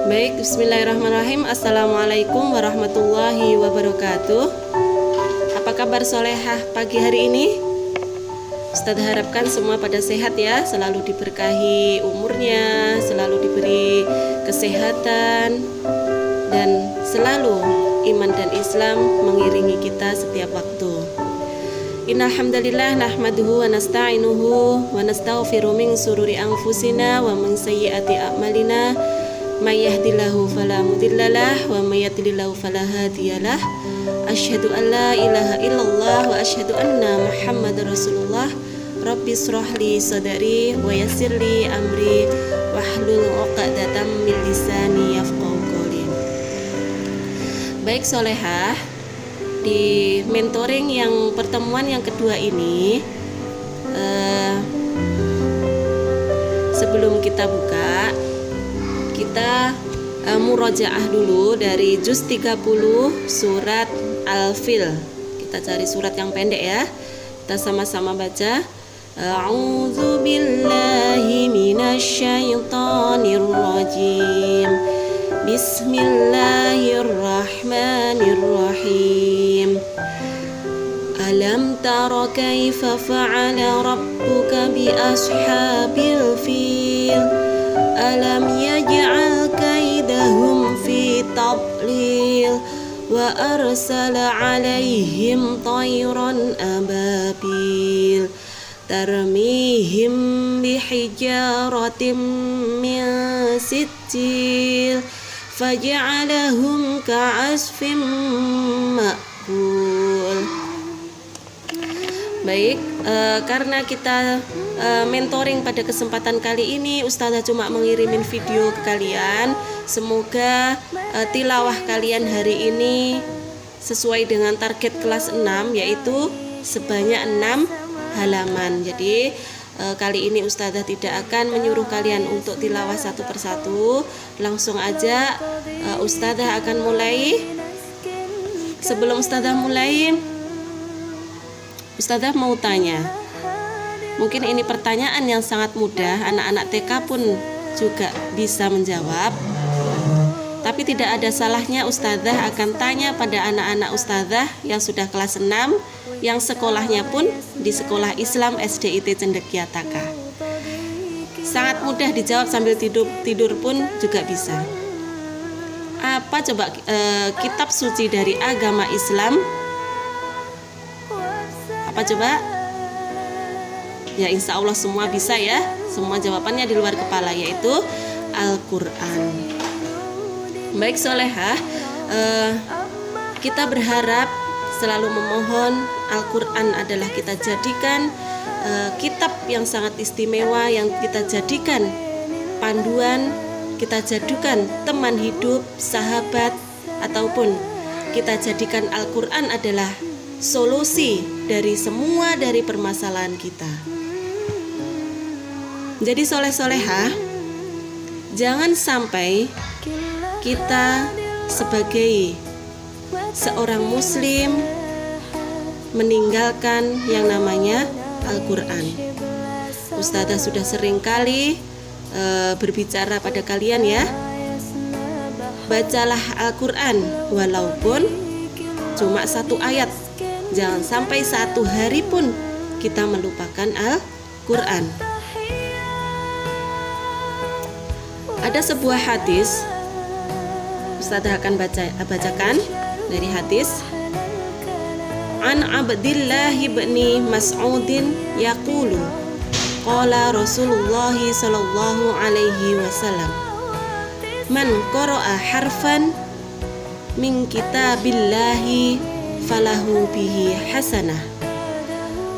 Baik, bismillahirrahmanirrahim. Assalamualaikum warahmatullahi wabarakatuh. Apa kabar solehah pagi hari ini? Ustadz harapkan semua pada sehat ya, selalu diberkahi umurnya, selalu diberi kesehatan, dan selalu iman dan Islam mengiringi kita setiap waktu. Innal hamdalillah nahmaduhu wa nasta'inuhu wa nastaghfiru min sururi anfusina wa min sayyiati a'malina. May yahdihillahu fala mudhillalah wa may yudlilhu fala hadiyalah. Asyhadu an la ilaha illallah wa asyhadu anna Muhammadar Rasulullah. Rabbi shrah li sadri wa yassir li amri wahlul 'uqdatam min lisani yafqahu qawli. Baik solehah, di mentoring yang pertemuan yang kedua ini, sebelum kita buka, kita murojaah dulu dari juz 30 surat Al-Fil. Kita cari surat yang pendek ya. Kita sama-sama baca. A'udzu billahi minasyaitonir rajim. Bismillahirrahmanirrahim. Alam tara kaifa fa'ala rabbuka bi ashabil fil. Alam yaj'al kaidahum fi tadlil wa arsala 'alaihim tayran ababil tarmihim bihijaratin min sijil faj'alahum ka'asfin ma'kul. Baik, karena kita mentoring pada kesempatan kali ini, Ustazah cuma mengirimin video ke kalian. Semoga tilawah kalian hari ini sesuai dengan target kelas 6, yaitu sebanyak 6 halaman. Jadi kali ini Ustazah tidak akan menyuruh kalian untuk tilawah satu persatu. Langsung aja Ustazah akan mulai. Sebelum Ustazah mulai, Ustazah mau tanya. Mungkin ini pertanyaan yang sangat mudah, anak-anak TK pun juga bisa menjawab. Tapi tidak ada salahnya Ustazah akan tanya pada anak-anak Ustazah yang sudah kelas 6, yang sekolahnya pun di sekolah Islam SDIT Cendekiataka. Sangat mudah dijawab sambil tidur pun juga bisa. Apa coba kitab suci dari agama Islam? Apa coba? Ya insya Allah semua bisa ya. Semua jawabannya di luar kepala, yaitu Al-Quran. Baik solehah, kita berharap selalu memohon Al-Quran adalah kita jadikan kitab yang sangat istimewa, yang kita jadikan panduan, kita jadikan teman hidup, sahabat, ataupun kita jadikan Al-Quran adalah solusi dari semua dari permasalahan kita. Jadi soleh-solehah, jangan sampai kita sebagai seorang muslim meninggalkan yang namanya Al-Quran. Ustazah sudah sering kali berbicara pada kalian ya. Bacalah Al-Quran walaupun cuma satu ayat. Jangan sampai satu hari pun kita melupakan Al-Quran. Ada sebuah hadis, Ustazah akan bacakan dari hadis. An Abdillah bin Mas'udin yaqulu qala Rasulullah sallallahu alaihi wasallam man qara'a harfan min kitabillahi falahu bihi hasanah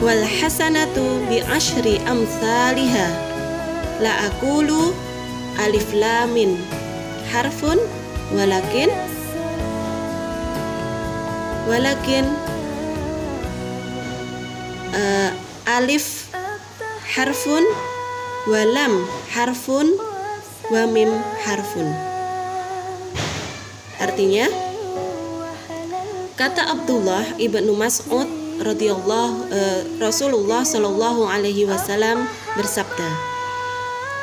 wal hasanatu bi asyri amsalihha la aqulu alif lam mim harfun walakin alif harfun walam harfun wa mim harfun. Artinya, kata Abdullah ibnu Mas'ud radhiyallahu Rasulullah sallallahu alaihi wasallam bersabda,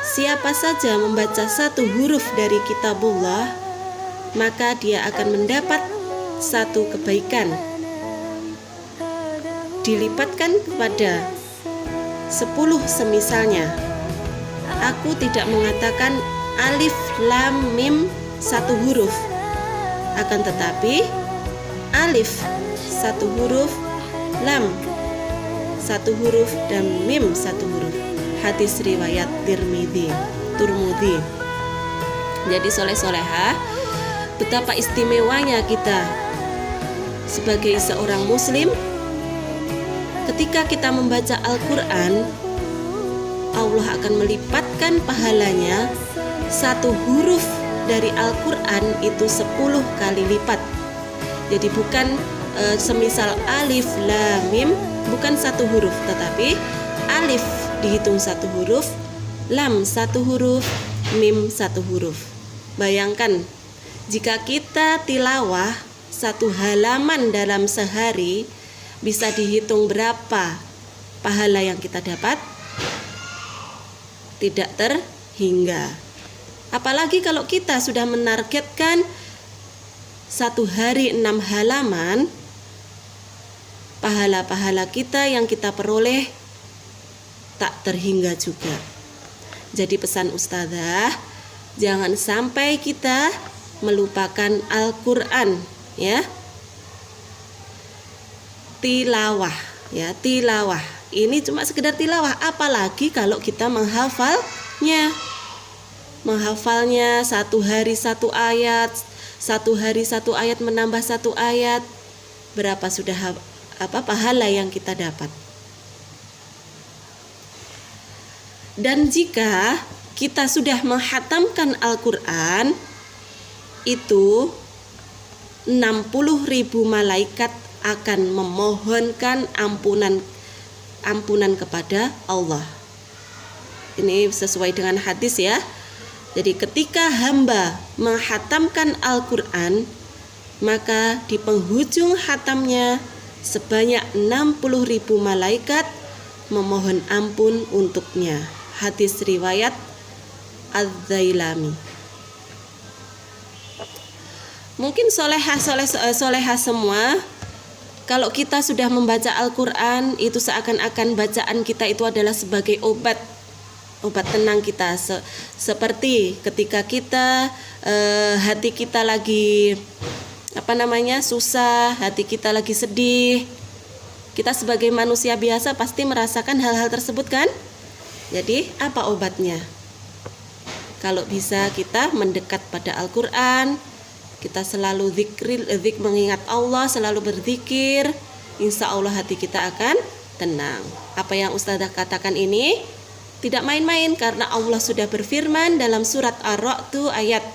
siapa saja membaca satu huruf dari kitabullah, maka dia akan mendapat satu kebaikan, dilipatkan kepada 10 semisalnya. Aku tidak mengatakan alif lam mim satu huruf, akan tetapi alif satu huruf, lam satu huruf, dan mim satu huruf. Hadis riwayat Turmudi. Jadi soleh-solehah, betapa istimewanya kita sebagai seorang muslim. Ketika kita membaca Al-Quran, Allah akan melipatkan pahalanya. Satu huruf dari Al-Quran itu 10 kali lipat. Jadi bukan semisal alif lam mim, bukan satu huruf, tetapi alif dihitung satu huruf, lam satu huruf, mim satu huruf. Bayangkan jika kita tilawah satu halaman dalam sehari, bisa dihitung berapa pahala yang kita dapat? Tidak terhingga. Apalagi kalau kita sudah menargetkan satu hari 6 halaman, pahala-pahala kita yang kita peroleh tak terhingga juga. Jadi pesan Ustazah, jangan sampai kita melupakan Al-Quran, ya. Tilawah, ya, tilawah. Ini cuma sekedar tilawah, apalagi kalau kita menghafalnya. Menghafalnya satu hari satu ayat, satu hari satu ayat menambah satu ayat. Berapa sudah pahala yang kita dapat? Dan jika kita sudah menghatamkan Al-Quran, itu 60.000 malaikat akan memohonkan ampunan kepada Allah. Ini sesuai dengan hadis, ya. Jadi ketika hamba menghatamkan Al-Quran, maka di penghujung hatamnya sebanyak 60.000 malaikat memohon ampun untuknya. Hadis riwayat Az-Zailami. Mungkin solehah semua, kalau kita sudah membaca Al-Quran, itu seakan-akan bacaan kita itu adalah sebagai obat tenang kita. Seperti ketika kita hati kita lagi susah, hati kita lagi sedih, kita sebagai manusia biasa pasti merasakan hal-hal tersebut, kan? Jadi apa obatnya? Kalau bisa kita mendekat pada Al-Quran, kita selalu mengingat Allah, selalu berzikir, insya Allah hati kita akan tenang. Apa yang Ustazah katakan ini tidak main-main, karena Allah sudah berfirman dalam surat Ar-Ra'd ayat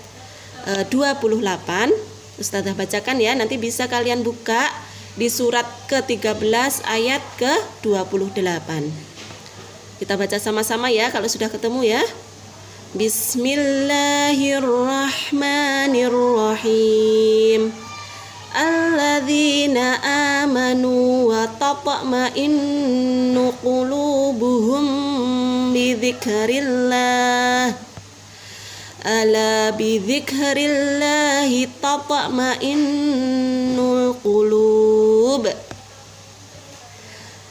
28. Ustazah bacakan, ya, nanti bisa kalian buka di surat ke-13 ayat ke-28. Kita baca sama-sama, ya, kalau sudah ketemu, ya. Bismillahirrahmanirrahim. Alladzina amanu wa tatma'innu qulubuhum bidzikrillah. Ala bidzikrillahi tatma'innul qulub.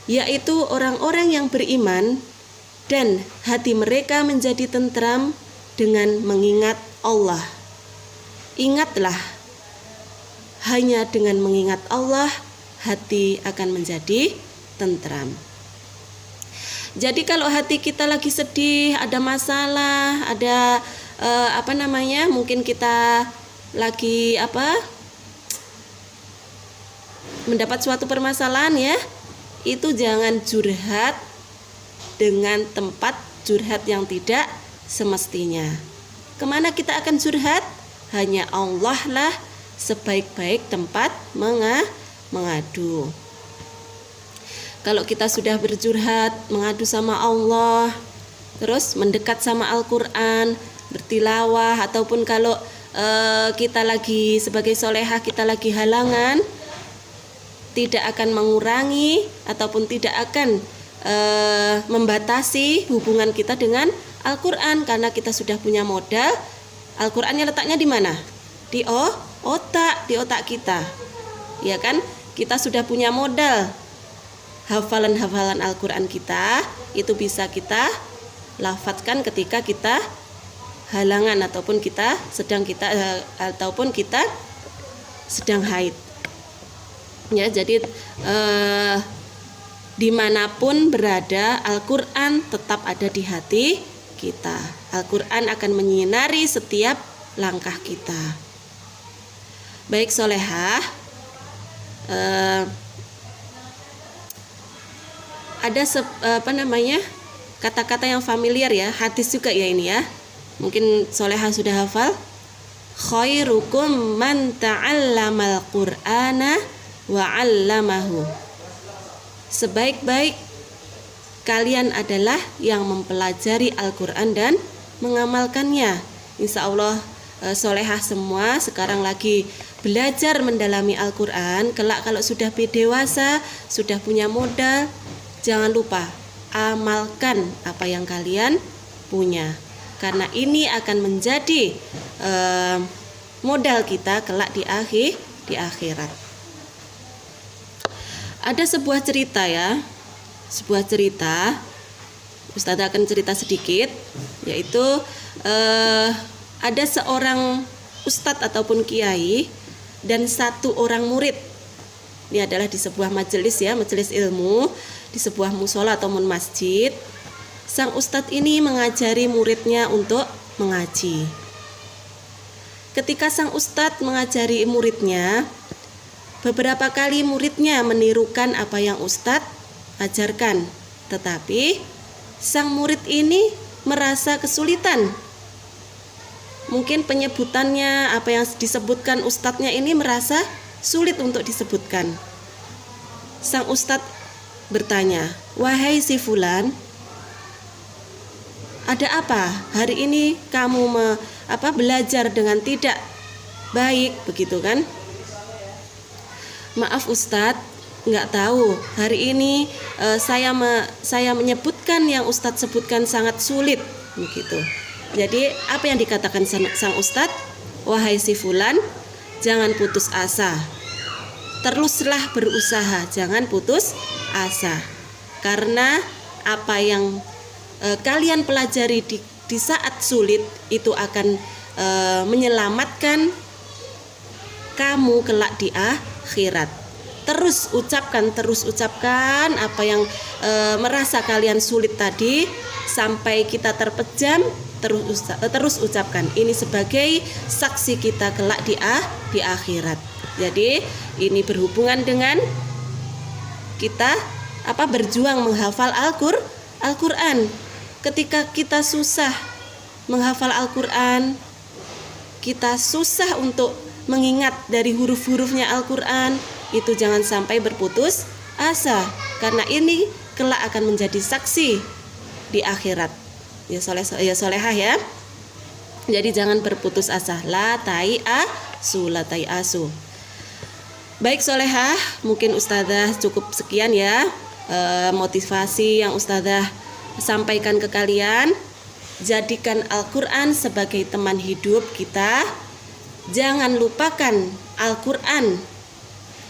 Yaitu orang-orang yang beriman dan hati mereka menjadi tentram dengan mengingat Allah. Ingatlah, hanya dengan mengingat Allah hati akan menjadi tentram. Jadi kalau hati kita lagi sedih, ada masalah, ada mungkin kita lagi mendapat suatu permasalahan, ya, itu jangan curhat dengan tempat curhat yang tidak semestinya. Kemana kita akan curhat? Hanya Allah lah sebaik-baik tempat mengadu. Kalau kita sudah bercurhat, mengadu sama Allah, terus mendekat sama Al-Quran, bertilawah, ataupun kalau kita lagi sebagai solehah, kita lagi halangan, tidak akan mengurangi ataupun tidak akan membatasi hubungan kita dengan Al-Quran, karena kita sudah punya modal. Al-Qurannya letaknya di mana? Di otak kita, ya kan? Kita sudah punya modal. Hafalan-hafalan Al-Quran kita itu bisa kita lafadzkan ketika kita halangan ataupun kita sedang haid. Ya, jadi dimanapun berada, Al-Quran tetap ada di hati kita. Al-Quran akan menyinari setiap langkah kita. Baik solehah, ada kata-kata yang familiar ya, hadis juga ya ini ya. Mungkin solehah sudah hafal. Khairukum man ta'allamal Qur'ana wa 'allamahu. Sebaik-baik kalian adalah yang mempelajari Al-Quran dan mengamalkannya. Insya Allah solehah semua sekarang lagi belajar mendalami Al-Quran. Kelak kalau sudah dewasa, sudah punya modal, jangan lupa amalkan apa yang kalian punya, karena ini akan menjadi modal kita kelak di akhirat. Ada sebuah cerita ya, Ustazah akan cerita sedikit, yaitu ada seorang ustadz ataupun kiai dan satu orang murid. Ini adalah di sebuah majelis ya, majelis ilmu, di sebuah musola ataupun masjid. Sang ustadz ini mengajari muridnya untuk mengaji. Ketika sang ustadz mengajari muridnya, beberapa kali muridnya menirukan apa yang ustadz ajarkan, tetapi sang murid ini merasa kesulitan. Mungkin penyebutannya, apa yang disebutkan ustadznya ini merasa sulit untuk disebutkan. Sang ustadz bertanya, "Wahai si fulan, ada apa? Hari ini kamu belajar dengan tidak baik, begitu kan?" "Maaf Ustadz, nggak tahu. Hari ini saya menyebutkan yang Ustadz sebutkan sangat sulit," begitu. Jadi apa yang dikatakan sang Ustadz? "Wahai si fulan, jangan putus asa. Teruslah berusaha, jangan putus asa. Karena apa yang kalian pelajari di saat sulit itu akan menyelamatkan kamu kelak di akhirat. Terus ucapkan apa yang merasa kalian sulit tadi sampai kita terpejam. Terus ucapkan. Ini sebagai saksi kita kelak di akhirat." Jadi ini berhubungan dengan kita berjuang menghafal Al-Quran. Ketika kita susah menghafal Al-Quran, kita susah untuk mengingat dari huruf-hurufnya Al-Quran, itu jangan sampai berputus asa, karena ini kelak akan menjadi saksi di akhirat. Ya solehah ya. Jadi jangan berputus asa. La tai'asu. Baik solehah, mungkin ustazah cukup sekian ya motivasi yang ustazah sampaikan ke kalian. Jadikan Al-Quran sebagai teman hidup kita. Jangan lupakan Al-Quran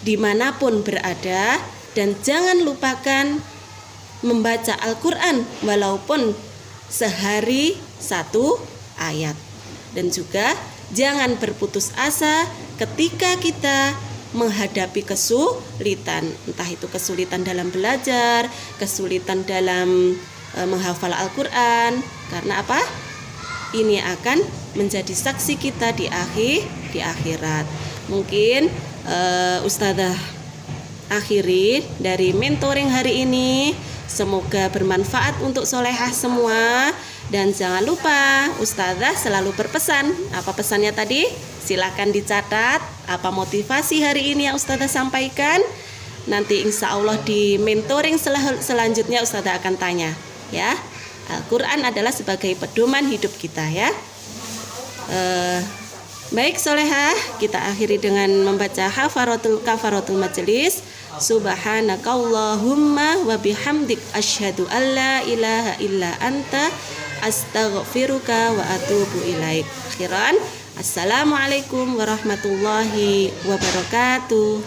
dimanapun berada, dan jangan lupakan membaca Al-Quran walaupun sehari 1 ayat. Dan juga jangan berputus asa ketika kita menghadapi kesulitan, entah itu kesulitan dalam belajar, kesulitan dalam menghafal Al-Quran. Karena apa? Ini akan menjadi saksi kita di akhirat. Mungkin ustazah akhiri dari mentoring hari ini. Semoga bermanfaat untuk solehah semua. Dan jangan lupa ustazah selalu berpesan. Apa pesannya tadi? Silahkan dicatat. Apa motivasi hari ini yang ustazah sampaikan? Nanti insya Allah di mentoring selanjutnya ustazah akan tanya ya. Al-Quran adalah sebagai pedoman hidup kita ya. Baik solehah, kita akhiri dengan membaca kafaratul majelis. Subhanakallahumma wa bihamdik asyhadu alla ilaha illa anta astaghfiruka wa atubu ilaik. Akhiran, assalamualaikum warahmatullahi wabarakatuh.